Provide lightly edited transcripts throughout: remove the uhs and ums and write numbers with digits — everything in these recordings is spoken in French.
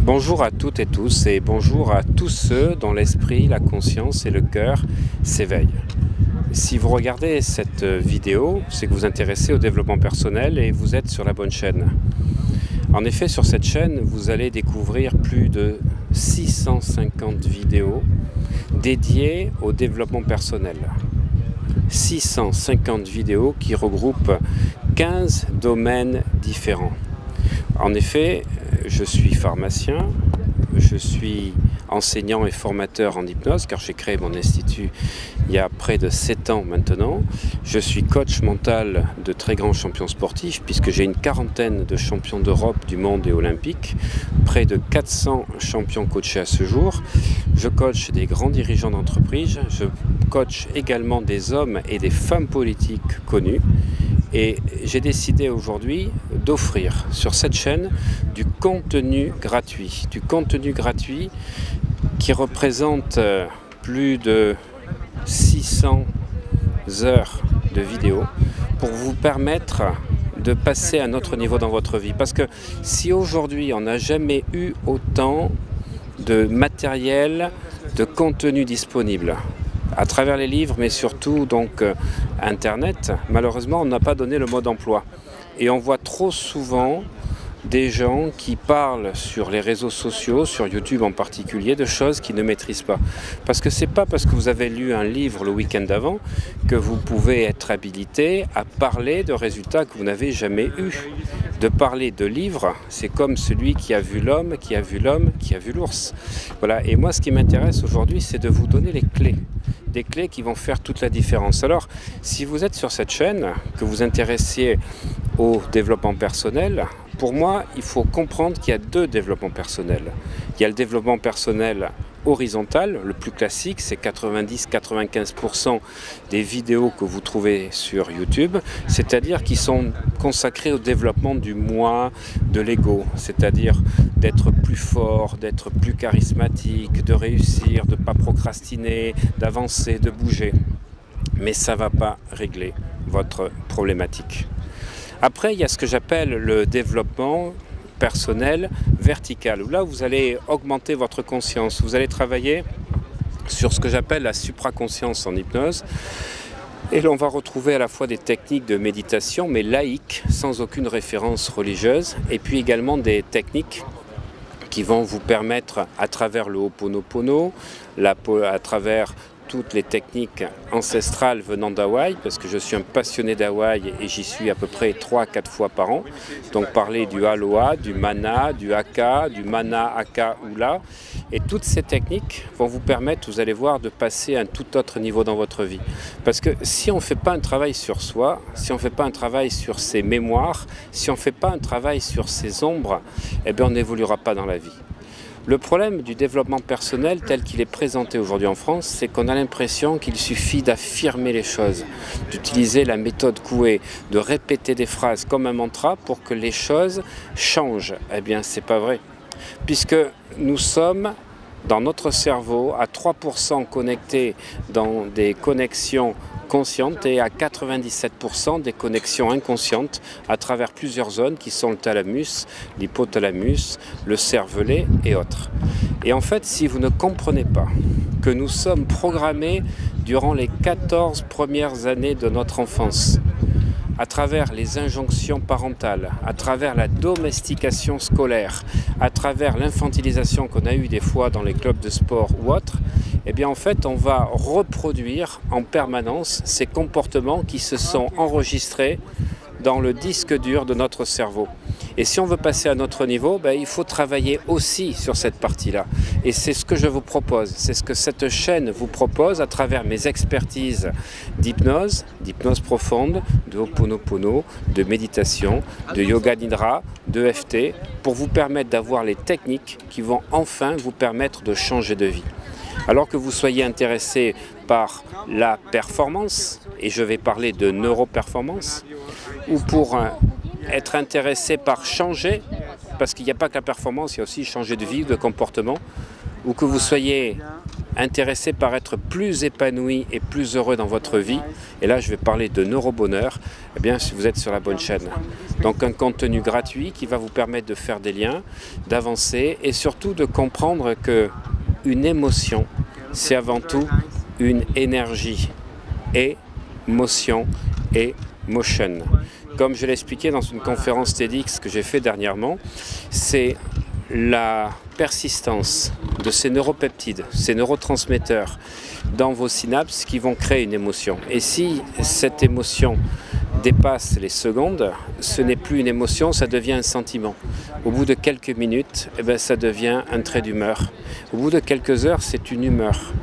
Bonjour à toutes et tous et bonjour à tous ceux dont l'esprit, la conscience et le cœur s'éveillent. Si vous regardez cette vidéo, c'est que vous vous intéressez au développement personnel et vous êtes sur la bonne chaîne. En effet, sur cette chaîne, vous allez découvrir plus de 650 vidéos dédiées au développement personnel. 650 vidéos qui regroupent 15 domaines différents. En effet, je suis pharmacien, je suis enseignant et formateur en hypnose car j'ai créé mon institut il y a près de 7 ans maintenant. Je suis coach mental de très grands champions sportifs puisque j'ai une quarantaine de champions d'Europe, du monde et olympique, près de 400 champions coachés à ce jour. Je coach des grands dirigeants d'entreprise, je coach également des hommes et des femmes politiques connus. Et j'ai décidé aujourd'hui d'offrir sur cette chaîne du contenu gratuit qui représente plus de 600 heures de vidéos pour vous permettre de passer à un autre niveau dans votre vie. Parce que si aujourd'hui on n'a jamais eu autant de matériel, de contenu disponible, à travers les livres, mais surtout donc Internet, malheureusement, on n'a pas donné le mode d'emploi. Et on voit trop souvent des gens qui parlent sur les réseaux sociaux, sur YouTube en particulier, de choses qu'ils ne maîtrisent pas. Parce que c'est pas parce que vous avez lu un livre le week-end d'avant que vous pouvez être habilité à parler de résultats que vous n'avez jamais eus. De parler de livres, c'est comme celui qui a vu l'homme, qui a vu l'homme, qui a vu l'ours. Voilà. Et moi, ce qui m'intéresse aujourd'hui, c'est de vous donner les clés. Des clés qui vont faire toute la différence. Alors, si vous êtes sur cette chaîne, que vous intéressiez au développement personnel, pour moi, il faut comprendre qu'il y a deux développements personnels. Il y a le développement personnel horizontal, le plus classique, c'est 90-95% des vidéos que vous trouvez sur YouTube, c'est-à-dire qui sont consacrées au développement du moi, de l'ego, c'est-à-dire d'être plus fort, d'être plus charismatique, de réussir, de ne pas procrastiner, d'avancer, de bouger. Mais ça ne va pas régler votre problématique. Après, il y a ce que j'appelle le développement personnel vertical, où là vous allez augmenter votre conscience, vous allez travailler sur ce que j'appelle la supraconscience en hypnose, et là on va retrouver à la fois des techniques de méditation mais laïques, sans aucune référence religieuse, et puis également des techniques qui vont vous permettre à travers le Ho'oponopono, à travers toutes les techniques ancestrales venant d'Hawaï, parce que je suis un passionné d'Hawaï et j'y suis à peu près 3 à 4 fois par an. Donc parler du Aloha, du Mana, du Haka, du Mana, Haka, Hula. Et toutes ces techniques vont vous permettre, vous allez voir, de passer à un tout autre niveau dans votre vie. Parce que si on ne fait pas un travail sur soi, si on ne fait pas un travail sur ses mémoires, si on ne fait pas un travail sur ses ombres, eh bien on n'évoluera pas dans la vie. Le problème du développement personnel tel qu'il est présenté aujourd'hui en France, c'est qu'on a l'impression qu'il suffit d'affirmer les choses, d'utiliser la méthode Coué, de répéter des phrases comme un mantra pour que les choses changent. Eh bien, c'est pas vrai. Puisque nous sommes dans notre cerveau à 3% connectés dans des connexions conscientes et à 97% des connexions inconscientes à travers plusieurs zones qui sont le thalamus, l'hypothalamus, le cervelet et autres. Et en fait, si vous ne comprenez pas que nous sommes programmés durant les 14 premières années de notre enfance, à travers les injonctions parentales, à travers la domestication scolaire, à travers l'infantilisation qu'on a eue des fois dans les clubs de sport ou autres, eh bien en fait on va reproduire en permanence ces comportements qui se sont enregistrés dans le disque dur de notre cerveau. Et si on veut passer à notre niveau, il faut travailler aussi sur cette partie-là. Et c'est ce que je vous propose, c'est ce que cette chaîne vous propose à travers mes expertises d'hypnose profonde, de Ho'oponopono, de méditation, de yoga nidra, de FT, pour vous permettre d'avoir les techniques qui vont enfin vous permettre de changer de vie. Alors que vous soyez intéressé par la performance, et je vais parler de neuroperformance, ou pour être intéressé par changer, parce qu'il n'y a pas que la performance, il y a aussi changer de vie, de comportement, ou que vous soyez intéressé par être plus épanoui et plus heureux dans votre vie, et là je vais parler de neurobonheur, eh bien vous êtes sur la bonne chaîne. Donc un contenu gratuit qui va vous permettre de faire des liens, d'avancer et surtout de comprendre que une émotion, c'est avant tout une énergie. Émotion et motion. Comme je l'ai expliqué dans une conférence TEDx que j'ai fait dernièrement, c'est la persistance de ces neuropeptides, ces neurotransmetteurs dans vos synapses qui vont créer une émotion. Et si cette émotion dépasse les secondes, ce n'est plus une émotion, ça devient un sentiment. Au bout de quelques minutes, eh bien, ça devient un trait d'humeur. Au bout de quelques heures, c'est une humeur.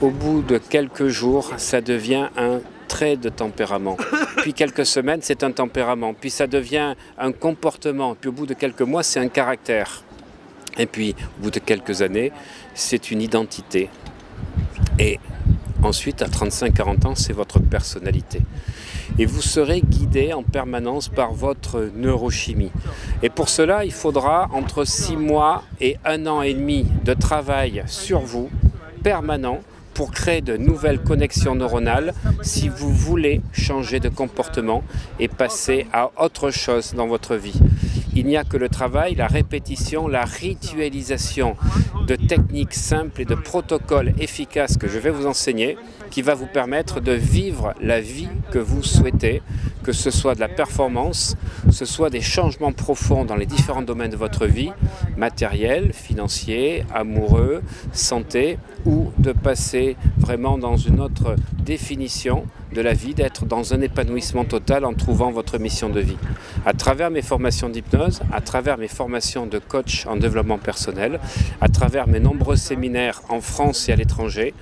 Au bout de quelques jours, ça devient un trait de tempérament. Puis quelques semaines, c'est un tempérament. Puis ça devient un comportement. Puis au bout de quelques mois, c'est un caractère. Et puis, au bout de quelques années, c'est une identité. Et ensuite, à 35-40 ans, c'est votre personnalité. Et vous serez guidé en permanence par votre neurochimie. Et pour cela, il faudra entre 6 mois et 1 an et demi de travail sur vous, permanent, pour créer de nouvelles connexions neuronales si vous voulez changer de comportement et passer à autre chose dans votre vie. Il n'y a que le travail, la répétition, la ritualisation de techniques simples et de protocoles efficaces que je vais vous enseigner qui va vous permettre de vivre la vie que vous souhaitez, que ce soit de la performance, que ce soit des changements profonds dans les différents domaines de votre vie, matériel, financier, amoureux, santé, ou de passer vraiment dans une autre définition de la vie, d'être dans un épanouissement total en trouvant votre mission de vie. À travers mes formations d'hypnose, à travers mes formations de coach en développement personnel, à travers mes nombreux séminaires en France et à l'étranger,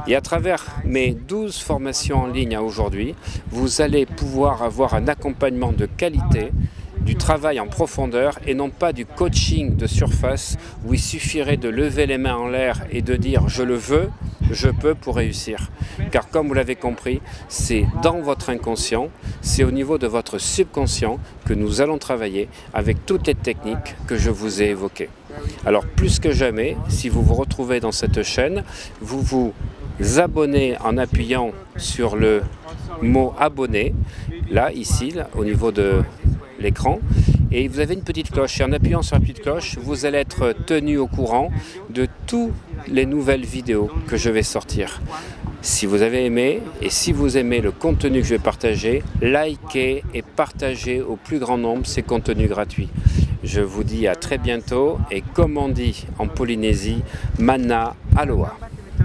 et à travers mes 12 formations en ligne à aujourd'hui, vous allez pouvoir avoir un accompagnement de qualité, du travail en profondeur et non pas du coaching de surface où il suffirait de lever les mains en l'air et de dire « je le veux ». Je peux pour réussir. Car comme vous l'avez compris, c'est dans votre inconscient, c'est au niveau de votre subconscient que nous allons travailler avec toutes les techniques que je vous ai évoquées. Alors plus que jamais, si vous vous retrouvez dans cette chaîne, vous vous abonnez en appuyant sur le mot abonner, là, ici, là, au niveau de l'écran, et vous avez une petite cloche, et en appuyant sur la petite cloche, vous allez être tenu au courant de toutes les nouvelles vidéos que je vais sortir. Si vous avez aimé, et si vous aimez le contenu que je vais partager, likez et partagez au plus grand nombre ces contenus gratuits. Je vous dis à très bientôt, et comme on dit en Polynésie, Mana Aloha.